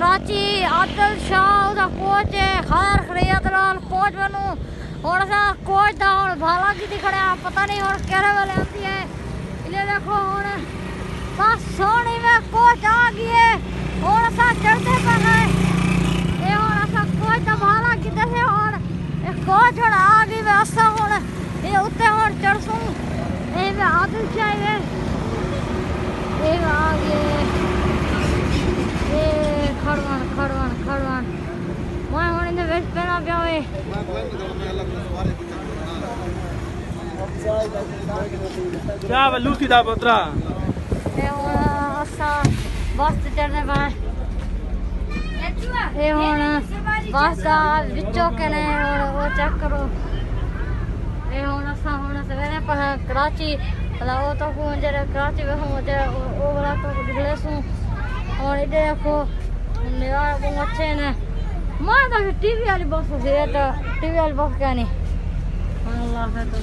कराची आदिल शाह दा कोच है खैर खरीद लाल कोच बनू और सा कोच दा और भाला की खड़े पता नहीं और केरे वाले आती है इले देखो और बस सोनी में कोच आ गई है और सा चढ़ते पर है ये और सा कोच दा भाला की से और एक कोच और आ गई वे असा और ये उत्ते और चढ़सू ये वे आदिल शाह है ये आ गए ये खड़वन खड़वन खड़वन मैं होने ने वेस्ट पहना पिया वे क्या लूटी दा पुत्रा ये होना असा बस चढ़ने पाए ये होना बस का विचों के ने और वो चेक करो ये होना सा होना सवेरे पर कराची मतलब वो तो मुझे कराची में मुझे वो वाला तो दिखले सू और इधर देखो मेरा बहुत अच्छे ने मैं तो टीवी वाली बॉक्स से तो टीवी वाली बॉक्स क्या नहीं अल्लाह है तो